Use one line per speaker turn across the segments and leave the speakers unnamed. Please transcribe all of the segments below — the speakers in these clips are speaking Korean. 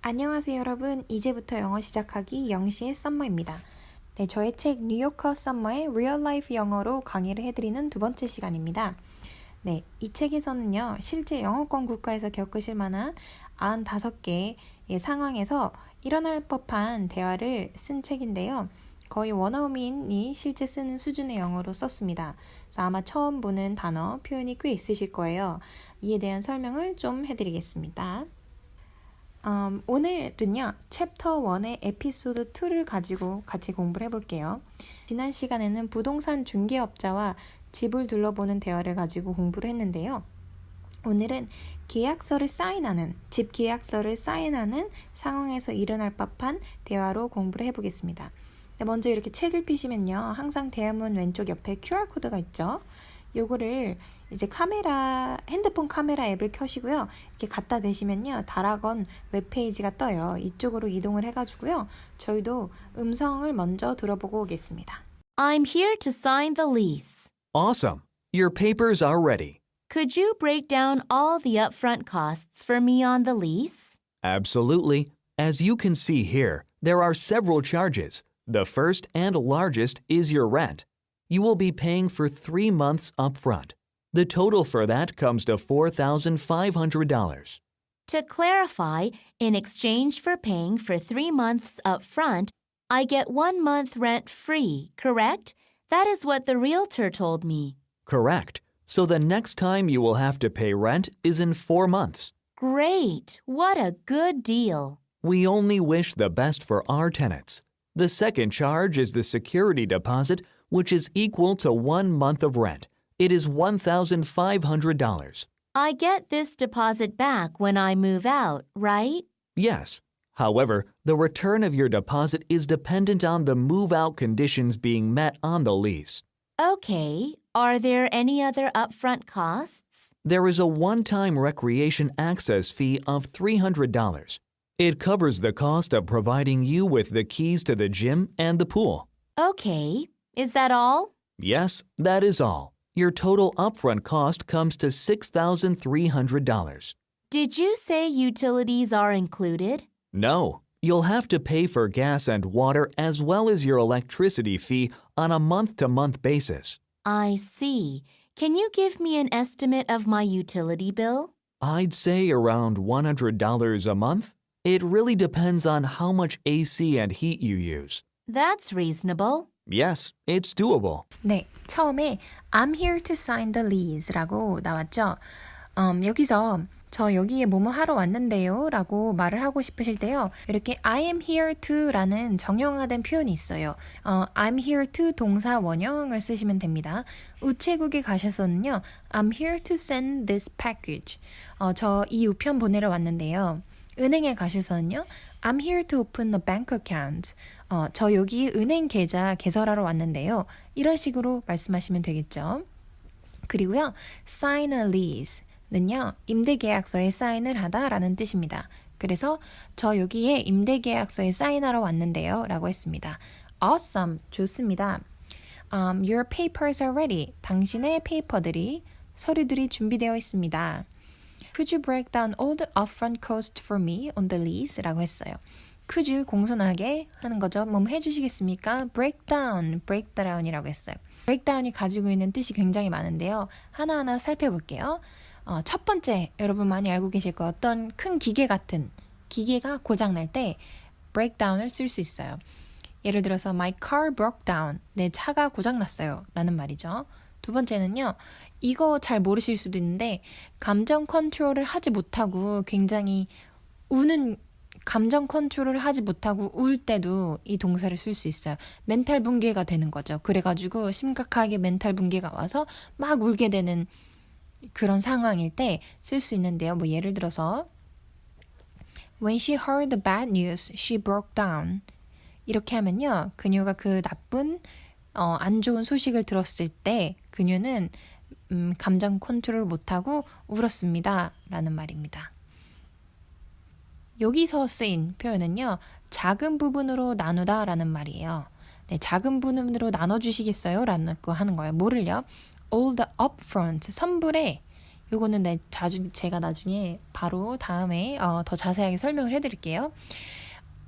안녕하세요 여러분. 이제부터 영어 시작하기 영시의 썸머입니다. 네, 저의 책 뉴요커 썸머의 Real Life 영어로 강의를 해드리는 두 번째 시간입니다. 네, 이 책에서는요. 실제 영어권 국가에서 겪으실 만한 95개의 상황에서 일어날 법한 대화를 쓴 책인데요. 거의 원어민이 실제 쓰는 수준의 영어로 썼습니다. 그래서 아마 처음 보는 단어, 표현이 꽤 있으실 거예요. 이에 대한 설명을 좀 해드리겠습니다. 오늘은요, 챕터 1의 에피소드 2를 가지고 같이 공부를 해볼게요. 지난 시간에는 부동산 중개업자와 집을 둘러보는 대화를 가지고 공부를 했는데요. 오늘은 집 계약서를 사인하는 상황에서 일어날 법한 대화로 공부를 해보겠습니다. 먼저 이렇게 책을 펴시면요, 항상 대화문 왼쪽 옆에 QR코드가 있죠. 요거를 이제 핸드폰 카메라 앱을 켜시고요. 이렇게 갖다 대시면요. 다락원 웹페이지가 떠요. 이쪽으로 이동을 해가지고요. 저희도 음성을 먼저 들어보고 오겠습니다.
I'm here to sign the lease.
Awesome. Your papers are ready.
Could you break down all the upfront costs for me on the lease?
Absolutely. As you can see here, there are several charges. The first and largest is your rent. You will be paying for 3 months up front. The total for that comes to $4,500.
To clarify, in exchange for paying for 3 months up front, I get 1 month rent free, correct? That is what the realtor told me.
Correct. So the next time you will have to pay rent is in 4 months.
Great! What a good deal.
We only wish the best for our tenants. The second charge is the security deposit, which is equal to 1 month of rent. It is $1,500.
I get this deposit back when I move out, right?
Yes. However, the return of your deposit is dependent on the move-out conditions being met on the lease.
Okay. Are there any other upfront costs?
There is a one-time recreation access fee of $300. It covers the cost of providing you with the keys to the gym and the pool.
Okay. Is that all?
Yes, that is all. Your total upfront cost comes to $6,300.
Did you say utilities are included?
No, you'll have to pay for gas and water as well as your electricity fee on a month-to-month basis.
I see. Can you give me an estimate of my utility bill?
I'd say around $100 a month. It really depends on how much AC and heat you use.
That's reasonable.
Yes, it's doable.
네, 처음에 I'm here to sign the lease라고 나왔죠. 여기서 저 여기에 뭐뭐 하러 왔는데요 라고 말을 하고 싶으실 때요. 이렇게 I am here to 라는 정형화된 표현이 있어요. I'm here to 동사 원형을 쓰시면 됩니다. 우체국에 가셔서는요. I'm here to send this package. 저 이 우편 보내러 왔는데요. 은행에 가셔서는요. I'm here to open a bank account. 저 여기 은행 계좌 개설하러 왔는데요. 이런 식으로 말씀하시면 되겠죠. 그리고요. sign a lease. 는요, 임대계약서에 사인을 하다라는 뜻입니다. 그래서 저 여기에 임대계약서에 사인하러 왔는데요 라고 했습니다. Awesome, 좋습니다. Your papers are ready. 당신의 페이퍼들이, 서류들이 준비되어 있습니다. Could you break down all the upfront cost for me on the lease? 라고 했어요. Could you 공손하게 하는 거죠. 뭐 해주시겠습니까? break down이라고 했어요. break down이 가지고 있는 뜻이 굉장히 많은데요. 하나하나 살펴볼게요. 첫 번째, 여러분 많이 알고 계실 거예요. 어떤 큰 기계 같은 기계가 고장날 때 breakdown을 쓸 수 있어요. 예를 들어서 my car broke down. 내 차가 고장났어요. 라는 말이죠. 두 번째는요. 이거 잘 모르실 수도 있는데 감정 컨트롤을 하지 못하고 굉장히 감정 컨트롤을 하지 못하고 울 때도 이 동사를 쓸 수 있어요. 멘탈 붕괴가 되는 거죠. 그래가지고 심각하게 멘탈 붕괴가 와서 막 울게 되는 그런 상황일 때 쓸 수 있는데요. 뭐 예를 들어서 When she heard the bad news, she broke down. 이렇게 하면요. 그녀가 그 나쁜 안 좋은 소식을 들었을 때 그녀는 감정 컨트롤 못하고 울었습니다. 라는 말입니다. 여기서 쓰인 표현은요. 작은 부분으로 나누다 라는 말이에요. 네, 작은 부분으로 나눠주시겠어요? 라는 거 하는 거예요. 뭐를요? all the upfront, 선불에 요거는 제가 나중에 바로 다음에 더 자세하게 설명을 해드릴게요.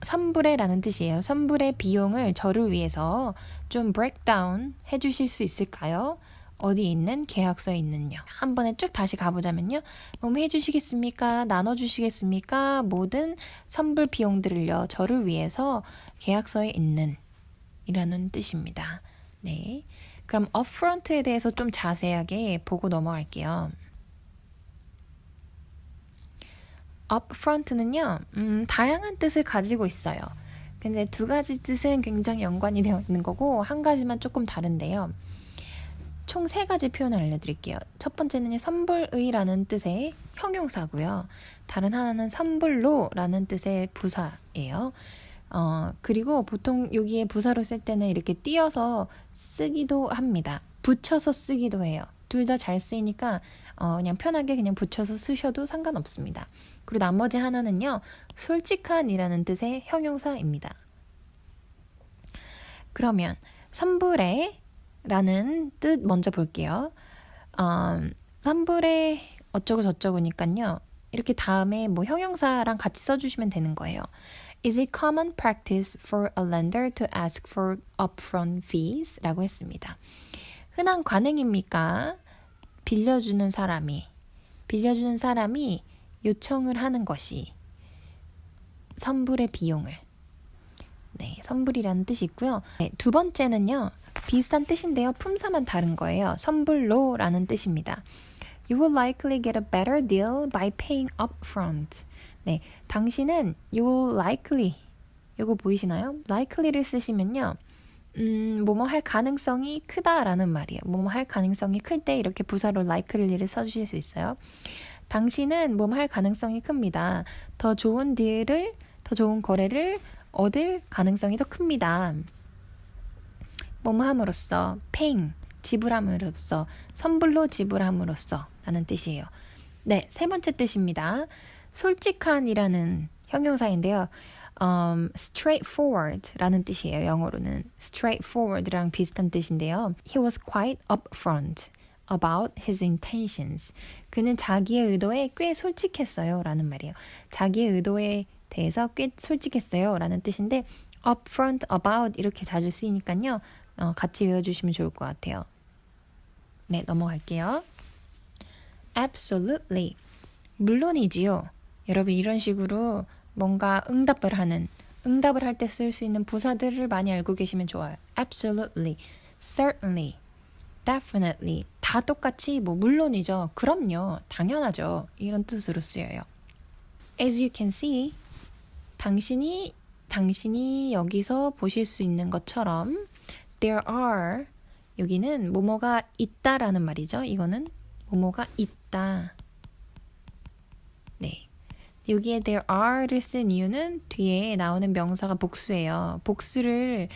선불에라는 뜻이에요. 선불의 비용을 저를 위해서 좀 breakdown 해주실 수 있을까요? 어디 있는 계약서에 있는요. 한 번에 쭉 다시 가보자면요. 해주시겠습니까? 나눠주시겠습니까? 모든 선불 비용들을요. 저를 위해서 계약서에 있는 이라는 뜻입니다. 네, 그럼 upfront에 대해서 좀 자세하게 보고 넘어갈게요. upfront는요, 다양한 뜻을 가지고 있어요. 근데 두 가지 뜻은 굉장히 연관이 되어 있는 거고 한 가지만 조금 다른데요. 총 세 가지 표현을 알려드릴게요. 첫 번째는 선불의라는 뜻의 형용사고요. 다른 하나는 선불로라는 뜻의 부사예요. 그리고 보통 여기에 부사로 쓸 때는 이렇게 띄어서 쓰기도 합니다. 붙여서 쓰기도 해요. 둘 다 잘 쓰이니까 그냥 편하게 그냥 붙여서 쓰셔도 상관없습니다. 그리고 나머지 하나는요, 솔직한이라는 뜻의 형용사입니다. 그러면 선불에 라는 뜻 먼저 볼게요. 선불에 어쩌고 저쩌고니까요, 이렇게 다음에 뭐 형용사랑 같이 써주시면 되는 거예요. Is it common practice for a lender to ask for upfront fees? 라고 했습니다. 흔한 관행입니까? 빌려주는 사람이 요청을 하는 것이 선불의 비용을. 네, 선불이라는 뜻이 있고요. 네, 두 번째는요, 비슷한 뜻인데요. 품사만 다른 거예요. 선불로라는 뜻입니다. You will likely get a better deal by paying upfront. 네, 당신은 you will likely, 이거 보이시나요? likely를 쓰시면요, 뭐뭐 할 가능성이 크다라는 말이에요. 뭐뭐 할 가능성이 클 때 이렇게 부사로 likely를 써주실 수 있어요. 당신은 뭐뭐 할 가능성이 큽니다. 더 좋은 거래를 얻을 가능성이 더 큽니다. 뭐뭐 함으로써, paying, 지불함으로써, 선불로 지불함으로써 라는 뜻이에요. 네, 세 번째 뜻입니다. 솔직한이라는 형용사인데요. straightforward라는 뜻이에요. 영어로는 straightforward랑 비슷한 뜻인데요. He was quite upfront about his intentions. 그는 자기의 의도에 꽤 솔직했어요 라는 말이에요. 자기의 의도에 대해서 꽤 솔직했어요 라는 뜻인데, upfront, about 이렇게 자주 쓰이니까요, 같이 외워주시면 좋을 것 같아요. 네, 넘어갈게요. Absolutely, 물론이지요. 여러분, 이런 식으로 뭔가 응답을 할 때 쓸 수 있는 부사들을 많이 알고 계시면 좋아요. Absolutely, certainly, definitely 다 똑같이 물론이죠, 그럼요, 당연하죠, 이런 뜻으로 쓰여요. As you can see, 당신이 여기서 보실 수 있는 것처럼 there are, 여기는 뭐뭐가 있다라는 말이죠. 이거는 뭐뭐가 있다. 네, 여기에 there are를 쓴 이유는 뒤에 나오는 명사가 복수예요. 복수를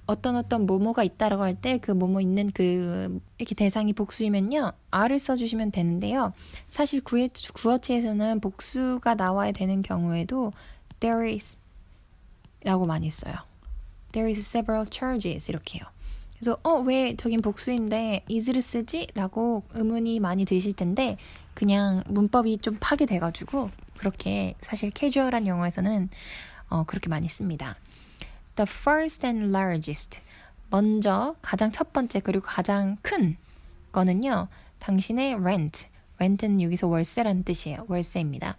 어떤 뭐뭐가 있다라고 할 때 그 뭐뭐 있는 이렇게 대상이 복수이면요, are를 써주시면 되는데요. 사실 구어체에서는 복수가 나와야 되는 경우에도 there is 라고 많이 써요. There is several charges 이렇게 해요. 그래서 왜 저긴 복수인데 is를 쓰지? 라고 의문이 많이 드실 텐데, 그냥 문법이 좀 파괴돼가지고 그렇게, 사실 캐주얼한 영어에서는 그렇게 많이 씁니다. The first and largest, 먼저 가장 첫 번째 그리고 가장 큰 거는요, 당신의 rent는 여기서 월세라는 뜻이에요. 월세입니다.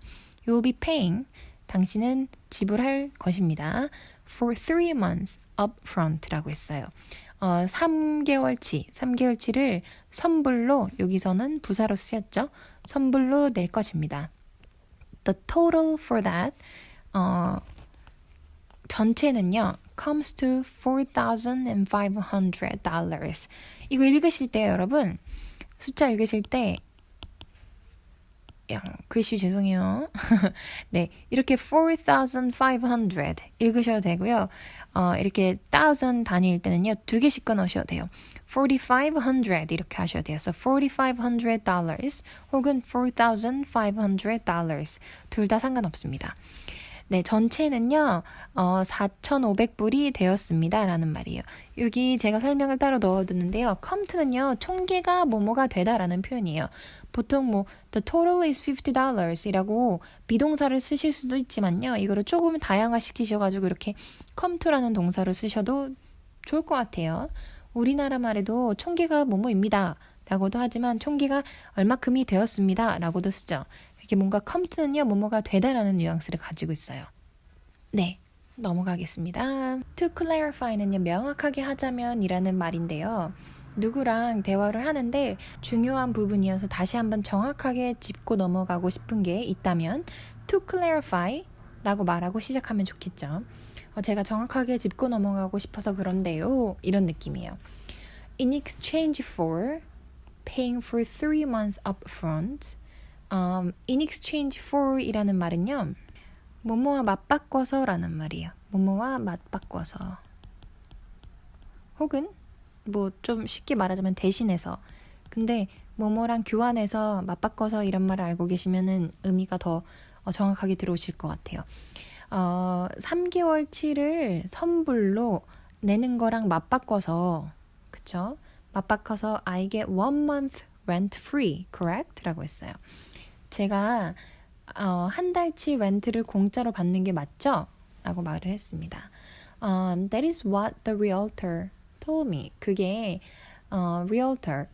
You will be paying, 당신은 지불할 것입니다. For 3 months upfront라고 했어요. 3개월치를 선불로, 여기서는 부사로 쓰였죠. 선불로 낼 것입니다. The total for that, 전체는요, comes to $4,500. 이거 읽으실 때 여러분, 숫자 읽으실 때, 글씨 죄송해요. 네, 이렇게 4,500 읽으셔도 되고요. 이렇게 1,000 단위일 때는요, 2개씩 끊으셔도 돼요. 4,500 이렇게 하셔야 돼요. So $4,500 혹은 $4,500 둘 다 상관없습니다. 네, 전체는요, 4,500불이 되었습니다. 라는 말이에요. 여기 제가 설명을 따로 넣어두는데요. come to는요, 총계가 뭐뭐가 되다라는 표현이에요. 보통 뭐, the total is $50 이라고 비동사를 쓰실 수도 있지만요. 이거를 조금 다양화시키셔가지고 이렇게 come to라는 동사로 쓰셔도 좋을 것 같아요. 우리나라 말에도 총계가 뭐뭐입니다. 라고도 하지만 총계가 얼마큼이 되었습니다. 라고도 쓰죠. 이게 뭔가 come to는요, 뭐뭐가 되다라는 뉘앙스를 가지고 있어요. 네, 넘어가겠습니다. To clarify는요, 명확하게 하자면 이라는 말인데요. 누구랑 대화를 하는데 중요한 부분이어서 다시 한번 정확하게 짚고 넘어가고 싶은 게 있다면 to clarify 라고 말하고 시작하면 좋겠죠. 제가 정확하게 짚고 넘어가고 싶어서 그런데요. 이런 느낌이에요. In exchange for paying for 3 months upfront in exchange for 이라는 말은요. 뭐뭐와 맞바꿔서 라는 말이에요. 뭐뭐와 맞바꿔서. 혹은 뭐 좀 쉽게 말하자면 대신해서. 근데 뭐뭐랑 교환해서 맞바꿔서 이런 말을 알고 계시면은 의미가 더 정확하게 들어오실 것 같아요. 3개월치를 선불로 내는 거랑 맞바꿔서 그쵸? 맞바꿔서 I get 1 month rent free, correct? 라고 했어요. 제가 한 달치 렌트를 공짜로 받는 게 맞죠? 라고 말을 했습니다. That is what the realtor told me. 그게 realtor,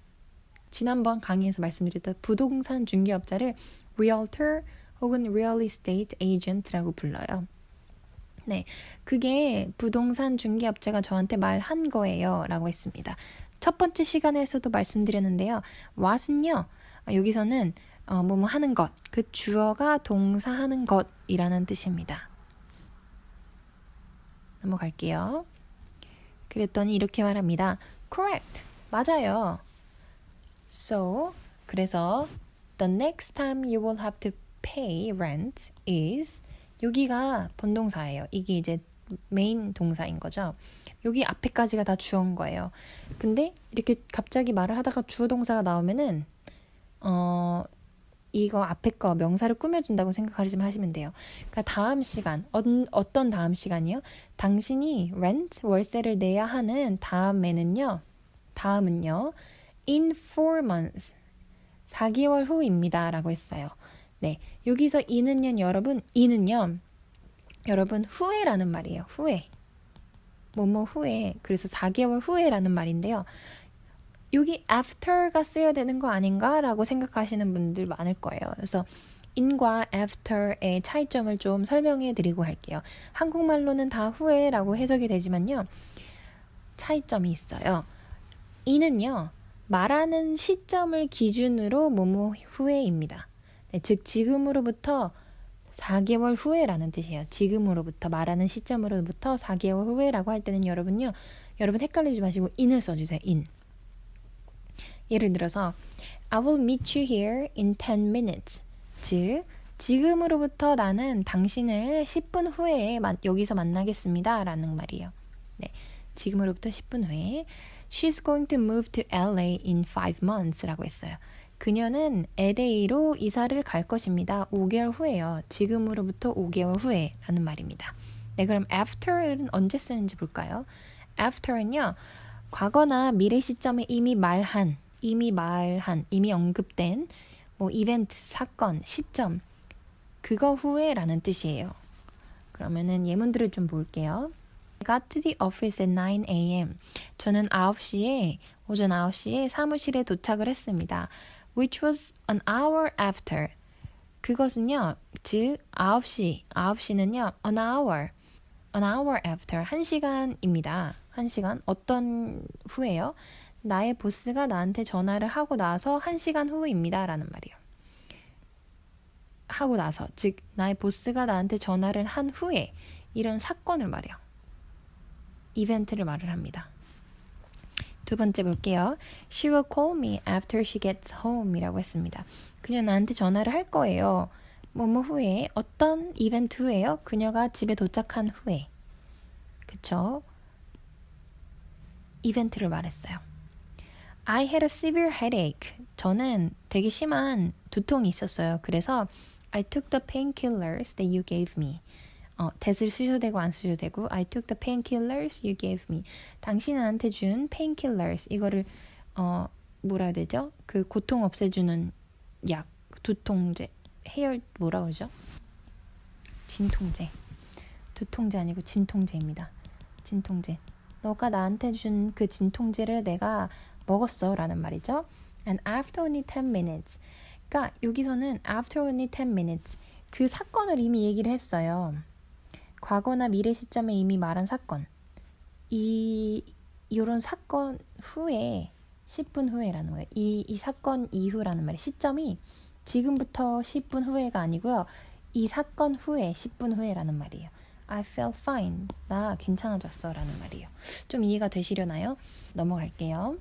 지난번 강의에서 말씀드렸던 부동산 중개업자를 realtor 혹은 real estate agent라고 불러요. 네, 그게 부동산 중개업자가 저한테 말한 거예요. 라고 했습니다. 첫 번째 시간에서도 말씀드렸는데요. what은요, 여기서는 뭐뭐 하는 것, 그 주어가 동사하는 것이라는 뜻입니다. 넘어갈게요. 그랬더니 이렇게 말합니다. Correct. 맞아요. So, 그래서 the next time you will have to pay rent is 여기가 본동사예요. 이게 이제 메인 동사인 거죠. 여기 앞에까지가 다 주어인 거예요. 근데 이렇게 갑자기 말을 하다가 주어 동사가 나오면은 이거 앞에 거 명사를 꾸며준다고 생각하시면 돼요. 그러니까 다음 시간, 어떤 다음 시간이요? 당신이 rent, 월세를 내야 하는 다음은요, in 4 months, 4개월 후입니다. 라고 했어요. 네, 여기서 이는요, 여러분, 후에라는 말이에요. 후에. 뭐뭐 후에. 그래서 4개월 후에라는 말인데요. 여기 after가 쓰여야 되는 거 아닌가? 라고 생각하시는 분들 많을 거예요. 그래서 in과 after의 차이점을 좀 설명해 드리고 할게요. 한국말로는 다 후에라고 해석이 되지만요. 차이점이 있어요. in은요. 말하는 시점을 기준으로 뭐뭐 후에입니다. 네, 즉 지금으로부터 4개월 후에라는 뜻이에요. 지금으로부터 말하는 시점으로부터 4개월 후에라고 할 때는 여러분 헷갈리지 마시고 in을 써주세요. in. 예를 들어서 I will meet you here in 10 minutes. 즉 지금으로부터 나는 당신을 10분 후에 여기서 만나겠습니다. 라는 말이에요. 네, 지금으로부터 10분 후에 She's going to move to LA in 5 months 라고 했어요. 그녀는 LA로 이사를 갈 것입니다. 5개월 후에요. 지금으로부터 5개월 후에 라는 말입니다. 네, 그럼 after는 언제 쓰는지 볼까요? after는요. 과거나 미래 시점에 이미 언급된 뭐 이벤트, 사건, 시점, 그거 후에라는 뜻이에요. 그러면은 예문들을 좀 볼게요. I got to the office at 9 a.m. 저는 오전 9시에 사무실에 도착을 했습니다. Which was an hour after. 그것은요, 즉 9시는요, an hour after, 1시간입니다. 1시간, 어떤 후에요? 나의 보스가 나한테 전화를 하고 나서 1시간 후입니다. 라는 말이에요. 하고 나서, 즉 나의 보스가 나한테 전화를 한 후에 이런 사건을 말해요. 이벤트를 말을 합니다. 두 번째 볼게요. She will call me after she gets home 이라고 했습니다. 그녀 나한테 전화를 할 거예요. 뭐뭐 후에, 어떤 이벤트 후에요? 그녀가 집에 도착한 후에. 그쵸? 이벤트를 말했어요. I had a severe headache. 저는 되게 심한 두통이 있었어요. 그래서 I took the painkillers that you gave me. that을 쓰셔도 되고 안 쓰셔도 되고 I took the painkillers you gave me. 당신은 나한테 준 painkillers. 이거를 뭐라 해야 되죠? 그 고통 없애주는 약, 두통제, 헤어 뭐라 그러죠? 진통제. 두통제 아니고 진통제입니다. 진통제. 너가 나한테 준 그 진통제를 내가 먹었어 라는 말이죠. And after only 10 minutes. 그러니까 여기서는 after only 10 minutes. 그 사건을 이미 얘기를 했어요. 과거나 미래 시점에 이미 말한 사건. 이런 사건 후에 10분 후에라는 거예요. 이 사건 이후라는 말이에요. 시점이 지금부터 10분 후에가 아니고요. 이 사건 후에 10분 후에라는 말이에요. I felt fine. 나 괜찮아졌어 라는 말이에요. 좀 이해가 되시려나요? 넘어갈게요.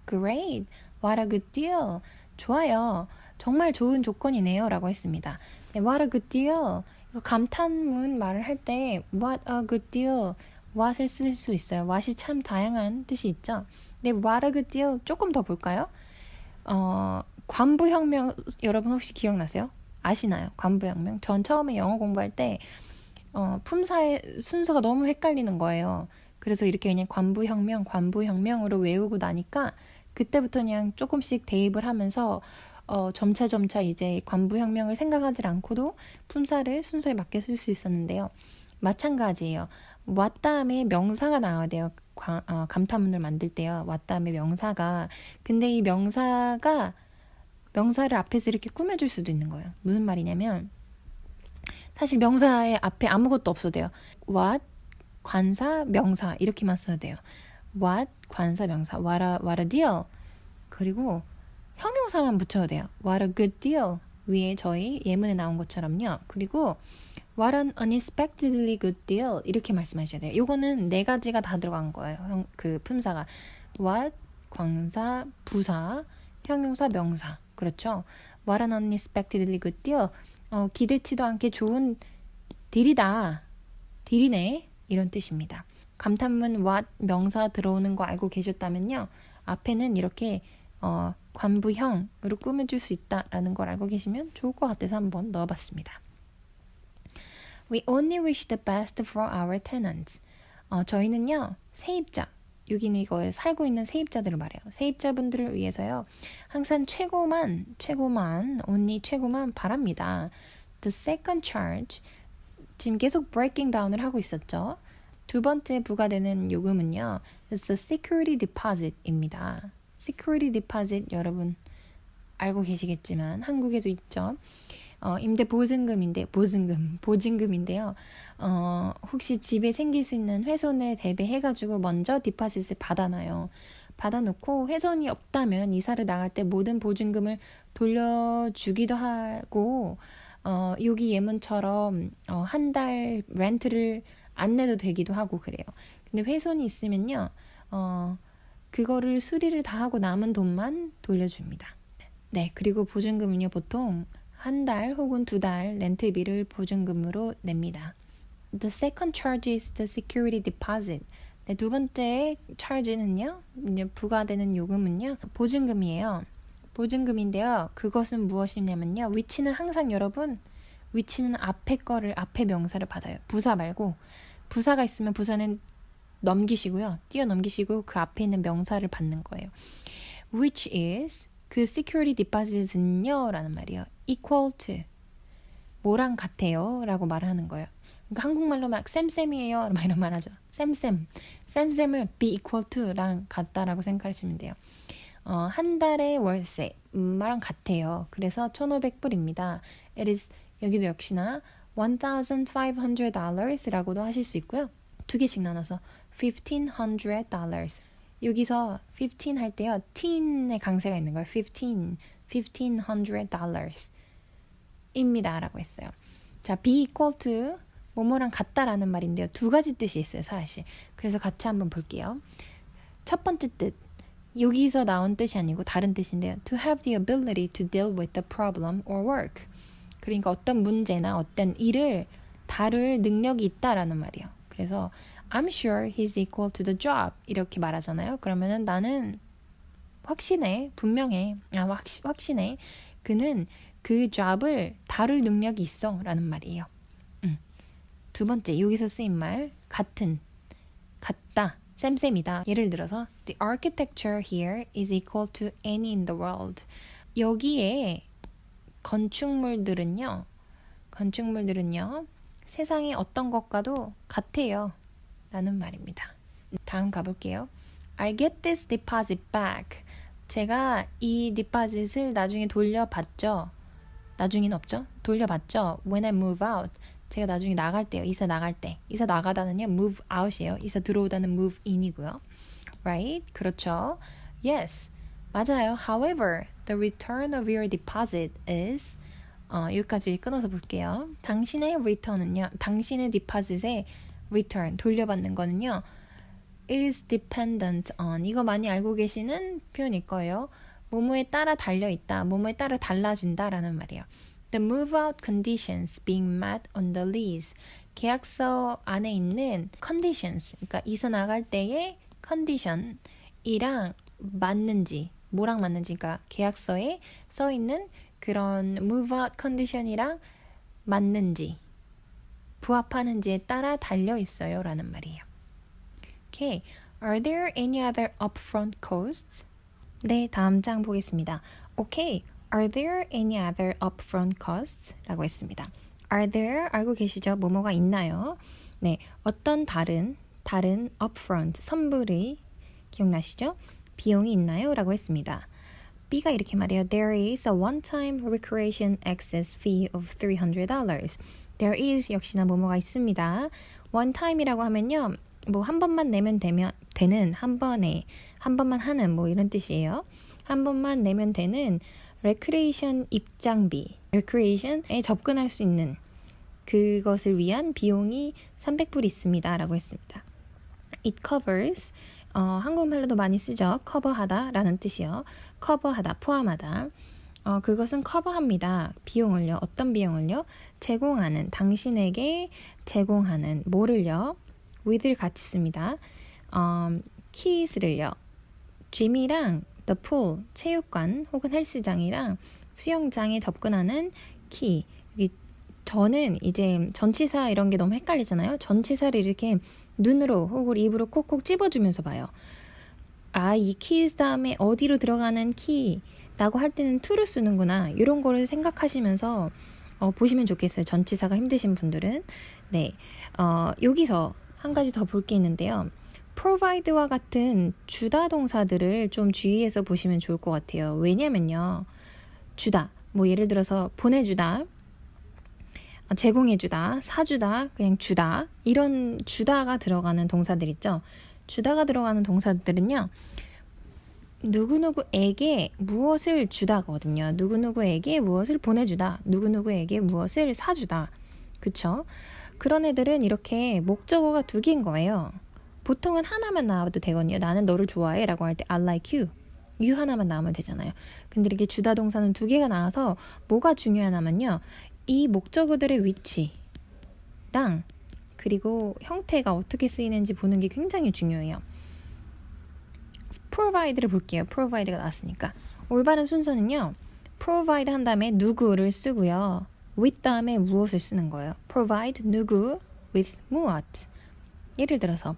Great. What a good deal. 좋아요. 정말 좋은 조건이네요 라고 했습니다. 네, What a good deal. 이거 감탄문 말을 할 때 What a good deal. what을 쓸 수 있어요. what이 참 다양한 뜻이 있죠. 네, what a good deal. 조금 더 볼까요? 관부혁명 여러분 혹시 기억나세요? 아시나요? 관부혁명. 전 처음에 영어 공부할 때 품사의 순서가 너무 헷갈리는 거예요. 그래서 이렇게 그냥 관부혁명으로 외우고 나니까 그때부터 그냥 조금씩 대입을 하면서 점차 이제 관부혁명을 생각하지 않고도 품사를 순서에 맞게 쓸 수 있었는데요. 마찬가지예요. what 다음에 명사가 나와야 돼요. 감탄문을 만들 때요. what 다음에 명사가. 근데 이 명사를 앞에서 이렇게 꾸며줄 수도 있는 거예요. 무슨 말이냐면 사실 명사의 앞에 아무것도 없어도 돼요. what, 관사, 명사 이렇게만 써야 돼요. what, 관사, 명사. what a deal. 그리고 형용사만 붙여도 돼요. what a good deal. 위에 저희 예문에 나온 것처럼요. 그리고 what an unexpectedly good deal. 이렇게 말씀하셔야 돼요. 요거는 네 가지가 다 들어간 거예요. 그 품사가. what, 관사, 부사, 형용사, 명사. 그렇죠? what an unexpectedly good deal. 기대치도 않게 좋은 딜이네 이런 뜻입니다. 감탄문 what 명사 들어오는 거 알고 계셨다면요. 앞에는 이렇게 관부형으로 꾸며줄 수 있다라는 걸 알고 계시면 좋을 것 같아서 한번 넣어봤습니다. We only wish the best for our tenants. 저희는요. 세입자, 여기는 이거에 살고 있는 세입자들을 말해요. 세입자분들을 위해서요. 항상 최고만 바랍니다. The second charge, 지금 계속 breaking down을 하고 있었죠. 두 번째 부과되는 요금은요. It's a security deposit입니다. security deposit 여러분 알고 계시겠지만 한국에도 있죠. 임대 보증금인데요. 혹시 집에 생길 수 있는 훼손을 대비해가지고 먼저 디파짓을 받아놓고 훼손이 없다면 이사를 나갈 때 모든 보증금을 돌려주기도 하고 여기 예문처럼 한 달 렌트를 안 내도 되기도 하고 그래요. 근데 훼손이 있으면요. 그거를 수리를 다 하고 남은 돈만 돌려줍니다. 네, 그리고 보증금은요. 보통 한 달 혹은 두 달 렌트비를 보증금으로 냅니다. The second charge is the security deposit. 네, 두 번째 charge는요. 부과되는 요금은요. 보증금이에요. 보증금인데요. 그것은 무엇이냐면요. 위치는 항상 여러분 위치는 앞에 명사를 받아요. 부사 말고 부사가 있으면 부사는 뛰어넘기시고 그 앞에 있는 명사를 받는 거예요. Which is 그 security deposit은요 라는 말이에요. equal to 뭐랑 같아요 라고 말하는 거예요. 그러니까 한국말로 막 쌤이에요 막 이런 말 하죠. 쌤을 be equal to랑 같다라고 생각하시면 돼요. 한 달의 월세 말랑 같아요. 그래서 1,500불입니다. It is 여기도 역시나 $1,500라고도 하실 수 있고요. 두 개씩 나눠서 $1,500. 여기서 15 할 때요. teen의 강세가 있는 거예요. $1,500 입니다. 라고 했어요. 자, be equal to 뭐뭐랑 같다라는 말인데요. 두 가지 뜻이 있어요. 사실. 그래서 같이 한번 볼게요. 첫 번째 뜻. 여기서 나온 뜻이 아니고 다른 뜻인데요. To have the ability to deal with the problem or work. 그러니까 어떤 문제나 어떤 일을 다룰 능력이 있다라는 말이에요. 그래서 I'm sure he's equal to the job 이렇게 말하잖아요. 그러면은 나는 확신해 그는 그 job을 다룰 능력이 있어 라는 말이에요. 두 번째, 여기서 쓰인 말 같은, 같다, 쌤쌤이다. 예를 들어서 The architecture here is equal to any in the world. 여기에 건축물들은요 세상의 어떤 것과도 같아요 라는 말입니다. 다음 가볼게요. I get this deposit back. 제가 이 deposit을 나중에 돌려받죠. 나중에는 없죠. 돌려받죠. When I move out. 제가 나중에 나갈 때요. 이사 나갈 때. 이사 나가다는요. move out이에요. 이사 들어오다는 move in이고요. Right? 그렇죠. Yes. 맞아요. However, the return of your deposit is 여기까지 끊어서 볼게요. 당신의 return은요. 당신의 deposit의 return, 돌려받는 거는요. is dependent on. 이거 많이 알고 계시는 표현일 거예요. 뭐뭐에 따라 달려있다. 뭐뭐에 따라 달라진다 라는 말이에요. The move-out conditions being met on the lease. 계약서 안에 있는 conditions, 그러니까 이사 나갈 때의 condition이랑 맞는지, 뭐랑 맞는지, 그러니까 계약서에 써 있는 그런 move-out condition이랑 맞는지, 부합하는지에 따라 달려 있어요 라는 말이에요. Okay. Are there any other upfront costs? 네, 다음 장 보겠습니다. Okay. Are there any other upfront costs? 라고 했습니다. Are there, 알고 계시죠? 뭐뭐가 있나요? 네, 어떤 다른 upfront, 선불이 기억나시죠? 비용이 있나요? 라고 했습니다. B가 이렇게 말해요. There is a one-time recreation access fee of $300. There is 역시나 뭐뭐가 있습니다. one-time이라고 하면요. 뭐 한 번만 내면 되는 한 번만 하는 뭐 이런 뜻이에요. 한 번만 내면 되는 레크레이션 입장비, 레크레이션에 접근할 수 있는 그것을 위한 비용이 300불 있습니다 라고 했습니다. It covers, 한국말로도 많이 쓰죠. 커버하다 라는 뜻이요. 커버하다, 포함하다. 그것은 커버합니다. 비용을요. 어떤 비용을요? 제공하는, 당신에게 제공하는 뭐를요? with를 같이 씁니다. keys를요. gym이랑 the pool, 체육관 혹은 헬스장이랑 수영장에 접근하는 key. 저는 이제 전치사 이런 게 너무 헷갈리잖아요. 전치사를 이렇게 눈으로 혹은 입으로 콕콕 찝어주면서 봐요. 아, 이 keys 다음에 어디로 들어가는 key라고 할 때는 to를 쓰는구나. 이런 거를 생각하시면서 보시면 좋겠어요. 전치사가 힘드신 분들은. 네, 여기서 한 가지 더 볼 게 있는데요. provide와 같은 주다 동사들을 좀 주의해서 보시면 좋을 것 같아요. 왜냐면요. 주다, 뭐 예를 들어서 보내주다, 제공해주다, 사주다, 그냥 주다, 이런 주다가 들어가는 동사들 있죠. 주다가 들어가는 동사들은요. 누구누구에게 무엇을 주다거든요. 누구누구에게 무엇을 보내주다, 누구누구에게 무엇을 사주다. 그쵸? 그런 애들은 이렇게 목적어가 두 개인 거예요. 보통은 하나만 나와도 되거든요. 나는 너를 좋아해 라고 할 때 I like you. you 하나만 나오면 되잖아요. 근데 이렇게 주다 동사는 두 개가 나와서 뭐가 중요하냐면요. 이 목적어들의 위치랑 그리고 형태가 어떻게 쓰이는지 보는 게 굉장히 중요해요. provide를 볼게요. provide가 나왔으니까. 올바른 순서는요. provide 한 다음에 누구를 쓰고요. with 다음에 무엇을 쓰는 거예요. provide 누구 with 무엇. 예를 들어서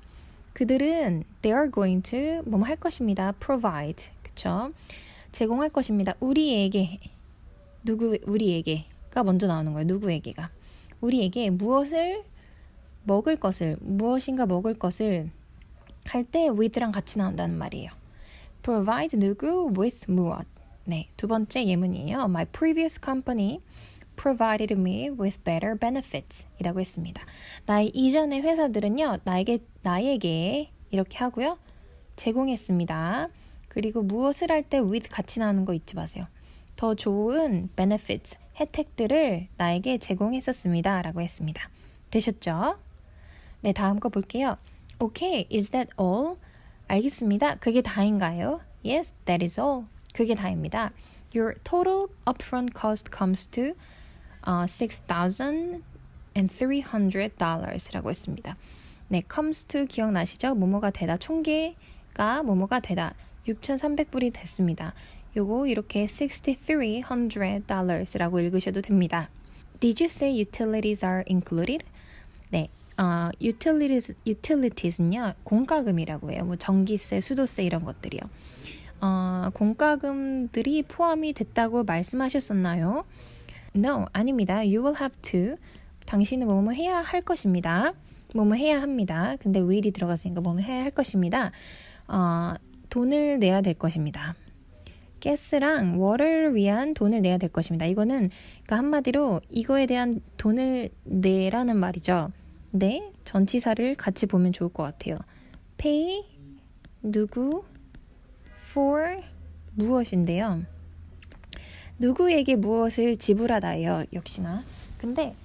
그들은 they are going to 뭐뭐 할 것입니다. provide. 그쵸? 제공할 것입니다. 우리에게 우리에게가 먼저 나오는 거예요. 누구에게가. 우리에게 무엇을 먹을 것을 무엇인가 먹을 것을 할 때 with랑 같이 나온다는 말이에요. provide 누구 with 무엇. 네, 두 번째 예문이에요. My previous company provided me with better benefits 이라고 했습니다. 나의 이전의 회사들은요. 나에게 이렇게 하고요. 제공했습니다. 그리고 무엇을 할 때 with 같이 나오는 거 잊지 마세요. 더 좋은 benefits, 혜택들을 나에게 제공했었습니다. 라고 했습니다. 되셨죠? 네, 다음 거 볼게요. Okay, is that all? 알겠습니다. 그게 다인가요? Yes, that is all. 그게 다입니다. Your total upfront cost comes to $6,300라고 했습니다. 네, comes to 기억나시죠? 뭐뭐가 되다, 총계가 뭐뭐가 되다, 6,300불이 됐습니다. 요거 이렇게 $6,300라고 읽으셔도 됩니다. Did you say utilities are included? 네, utilities는요 공과금이라고 해요. 뭐 전기세, 수도세 이런 것들이요. 공과금들이 포함이 됐다고 말씀하셨었나요? No, 아닙니다. You will have to. 당신은 뭐뭐 해야 할 것입니다. 뭐뭐 해야 합니다. 근데 will이 들어갔으니까 뭐뭐 해야 할 것입니다. 돈을 내야 될 것입니다. 가스랑 워를 위한 돈을 내야 될 것입니다. 이거는 그러니까 한마디로 이거에 대한 돈을 내라는 말이죠. 네, 전치사를 같이 보면 좋을 것 같아요. pay, 누구, for, 무엇인데요. 누구에게 무엇을 지불하다예요. 역시나. 근데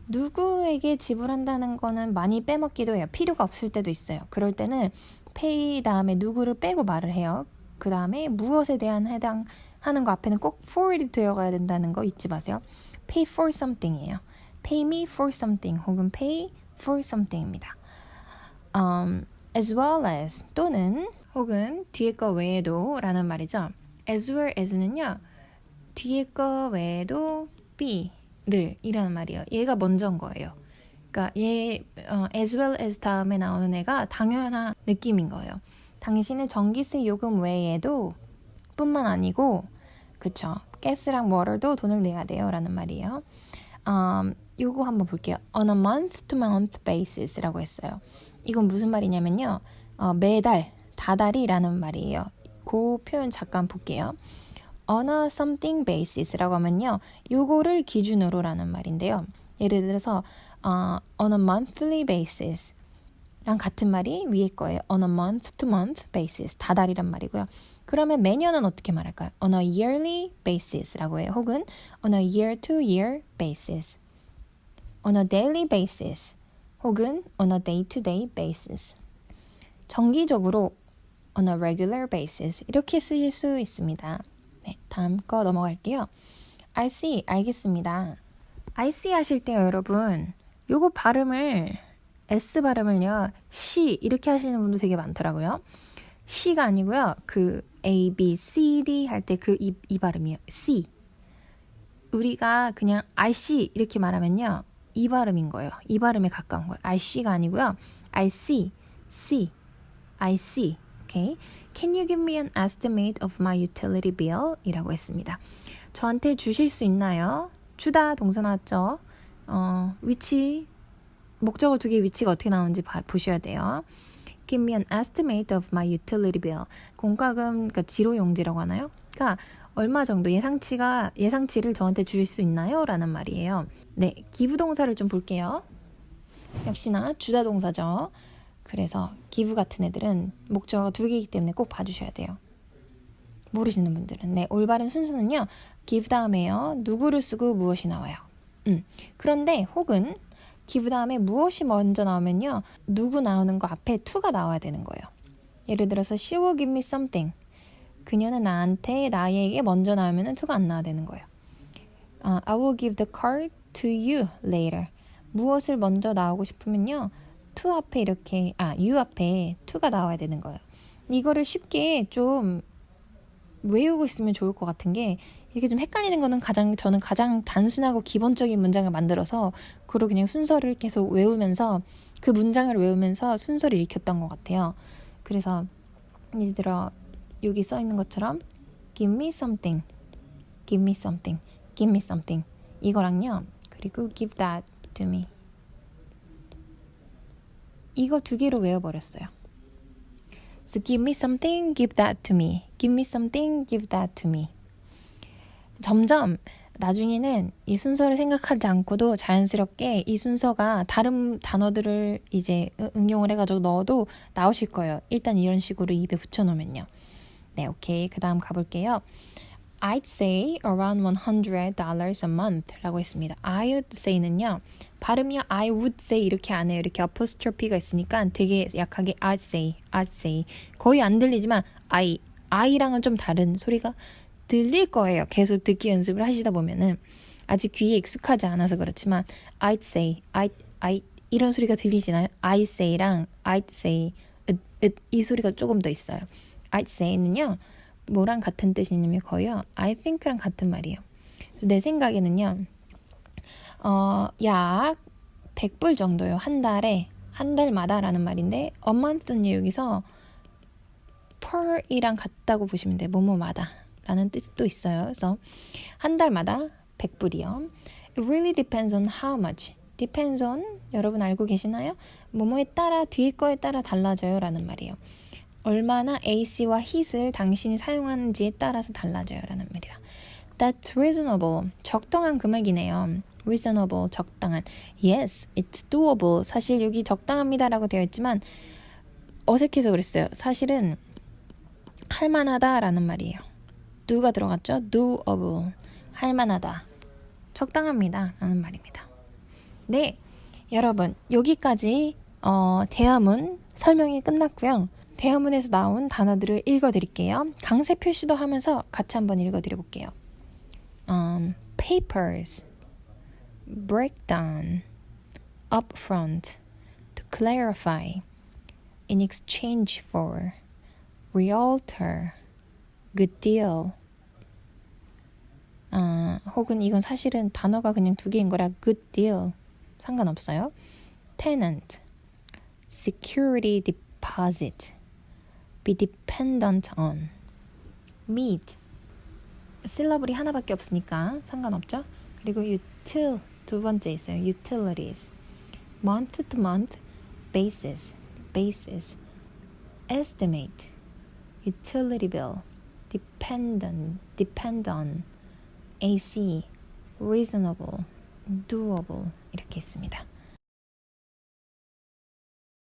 누구에게 지불한다는 거는 많이 빼먹기도 해요. 필요가 없을 때도 있어요. 그럴 때는 pay 다음에 누구를 빼고 말을 해요. 그 다음에 무엇에 대한 해당하는 거 앞에는 꼭 for이 들어가야 된다는 거 잊지 마세요. pay for something이에요. pay me for something 혹은 pay for something입니다. As well as 또는 혹은 뒤에 거 외에도 라는 말이죠. as well as는요. 뒤에 거 외에도 be를 이라는 말이에요. 얘가 먼저인 거예요. 그러니까 얘 as well as 다음에 나오는 애가 당연한 느낌인 거예요. 당신의 전기세 요금 외에도 뿐만 아니고 그쵸. 가스랑 워터도 돈을 내야 돼요 라는 말이에요. 요거 한번 볼게요. On a month to month basis 라고 했어요. 이건 무슨 말이냐면요. 매달, 다달이라는 말이에요. 그 표현 잠깐 볼게요. On a something basis 라고 하면요. 요거를 기준으로 라는 말인데요. 예를 들어서 on a monthly basis 랑 같은 말이 위에 거예요. On a month to month basis. 다달이란 말이고요. 그러면 매년은 어떻게 말할까요? On a yearly basis 라고 해요. 혹은 on a year to year basis. On a daily basis. 혹은 on a day to day basis. 정기적으로 on a regular basis. 이렇게 쓰실 수 있습니다. 네, 다음 거 넘어갈게요. I see. 알겠습니다. I see 하실 때요, 여러분. 요거 발음을 S 발음을요. C 이렇게 하시는 분도 되게 많더라고요. C가 아니고요. 그 A, B, C, D 할 때 그 이 발음이에요. C. 우리가 그냥 I see 이렇게 말하면요. 이 발음인 거예요. 이 발음에 가까운 거예요. I see가 아니고요. I see, see, I see. Okay. Can you give me an estimate of my utility bill? 이라고 했습니다. 저한테 주실 수 있나요? 주다 동사 나왔죠. 위치 목적어 두 개의 위치가 어떻게 나오는지 보셔야 돼요. Give me an estimate of my utility bill. 공과금, 그러니까 지로용지라고 하나요? 그러니까 얼마 정도 예상치를 저한테 주실 수 있나요? 라는 말이에요. 네, give 동사를 좀 볼게요. 역시나 주다 동사죠. 그래서 give 같은 애들은 목적어가 두 개이기 때문에 꼭 봐주셔야 돼요. 모르시는 분들은. 네, 올바른 순서는요. give 다음에요. 누구를 쓰고 무엇이 나와요. 그런데 혹은 give 다음에 무엇이 먼저 나오면요. 누구 나오는 거 앞에 to가 나와야 되는 거예요. 예를 들어서 she will give me something. 그녀는 나에게 먼저 나오면 to가 안 나와야 되는 거예요. I will give the car to you later. 무엇을 먼저 나오고 싶으면요. to 앞에 이렇게 you 앞에 to가 나와야 되는 거예요. 이거를 쉽게 좀 외우고 있으면 좋을 것 같은 게 이게 좀 헷갈리는 거는 저는 가장 단순하고 기본적인 문장을 만들어서 그로 그냥 순서를 계속 외우면서 그 문장을 외우면서 순서를 익혔던 것 같아요. 그래서 예를 들어 여기 써 있는 것처럼 give me something, give me something, give me something 이거랑요. 그리고 give that to me 이거 두 개로 외워버렸어요. So give me something, give that to me. Give me something, give that to me. 점점 나중에는 이 순서를 생각하지 않고도 자연스럽게 이 순서가 다른 단어들을 이제 응용을 해가지고 넣어도 나오실 거예요. 일단 이런 식으로 입에 붙여놓으면요. 네, 오케이. 그 다음 가볼게요. I'd say around $100 a month 라고 했습니다. I'd say는요. 발음이요. I would say 이렇게 안 해요. 이렇게 apostrophe가 있으니까 되게 약하게 I'd say 거의 안 들리지만 I랑은 좀 다른 소리가 들릴 거예요. 계속 듣기 연습을 하시다 보면은 아직 귀에 익숙하지 않아서 그렇지만 I'd say, I 이런 소리가 들리지나요? I say랑 I'd say, 이 소리가 조금 더 있어요. I'd say는요. 뭐랑 같은 뜻이냐면 거의요. I think랑 같은 말이에요. 그래서 내 생각에는요. 약 100불 정도요. 한 달에, 한 달마다라는 말인데 a month는 여기서 per이랑 같다고 보시면 돼요. 뭐뭐마다 라는 뜻도 있어요. 그래서 한 달마다 100불이요. It really depends on how much. depends on 여러분 알고 계시나요? 뭐뭐에 따라 뒤에 거에 따라 달라져요 라는 말이에요. 얼마나 AC와 HIT을 당신이 사용하는지에 따라서 달라져요 라는 말이다. That's reasonable. 적당한 금액이네요. reasonable, 적당한. Yes, it's doable. 사실 여기 적당합니다 라고 되어 있지만 어색해서 그랬어요. 사실은 할만하다 라는 말이에요. do가 들어갔죠? doable. 할만하다. 적당합니다 라는 말입니다. 네, 여러분 여기까지 대화문 설명이 끝났고요. 대화문에서 나온 단어들을 읽어드릴게요. 강세 표시도 하면서 같이 한번 읽어드려볼게요. Papers, breakdown, upfront, to clarify, in exchange for, realtor, good deal. 혹은 이건 사실은 단어가 그냥 두 개인 거라 good deal 상관없어요. tenant, security deposit, be dependent on, meet 실러블이 하나밖에 없으니까 상관없죠. 그리고 util 두 번째 있어요. utilities, month to month basis, estimate, utility bill, depend on, AC, reasonable, doable 이렇게 있습니다.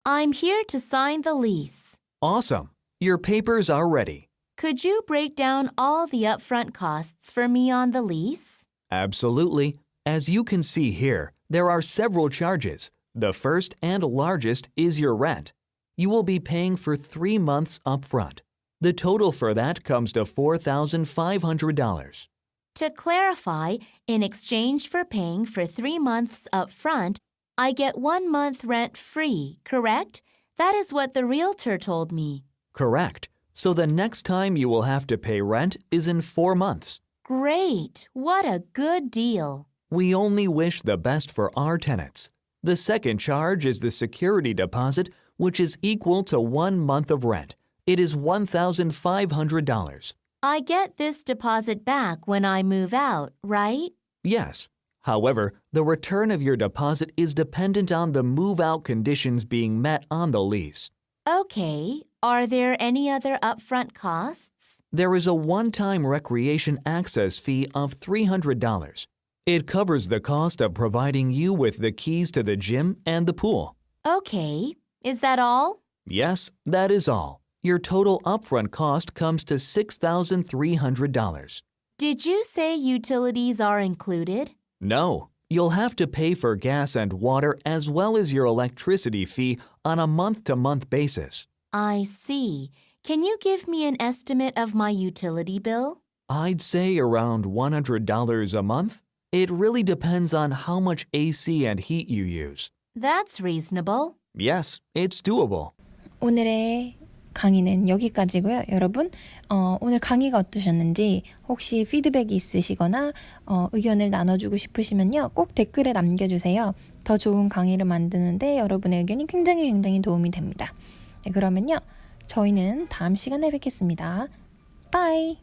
I'm here to sign the lease.
Awesome. Your papers are ready.
Could you break down all the upfront costs for me on the lease?
Absolutely. As you can see here, there are several charges. The first and largest is your rent. You will be paying for 3 months upfront. The total for that comes to $4,500.
To clarify, in exchange for paying for 3 months upfront, I get 1 month rent free, correct? That is what the realtor told me.
Correct. So the next time you will have to pay rent is in 4 months.
Great! What a good deal.
We only wish the best for our tenants. The second charge is the security deposit, which is equal to 1 month of rent. It is $1,500.
I get this deposit back when I move out, right?
Yes. However, the return of your deposit is dependent on the move-out conditions being met on the lease.
Okay. Are there any other upfront costs?
There is a one-time recreation access fee of $300. It covers the cost of providing you with the keys to the gym and the pool.
Okay. Is that all?
Yes, that is all. Your total upfront cost comes to $6,300.
Did you say utilities are included?
No, you'll have to pay for gas and water as well as your electricity fee on a month-to-month basis.
I see. Can you give me an estimate of my utility bill?
I'd say around $100 a month. It really depends on how much AC and heat you use.
That's reasonable.
Yes, it's doable.
오늘의 강의는 여기까지고요. 여러분, 오늘 강의가 어떠셨는지 혹시 피드백이 있으시거나 의견을 나눠주고 싶으시면요. 꼭 댓글에 남겨주세요. 더 좋은 강의를 만드는데 여러분의 의견이 굉장히 도움이 됩니다. 네, 그러면요. 저희는 다음 시간에 뵙겠습니다. 바이!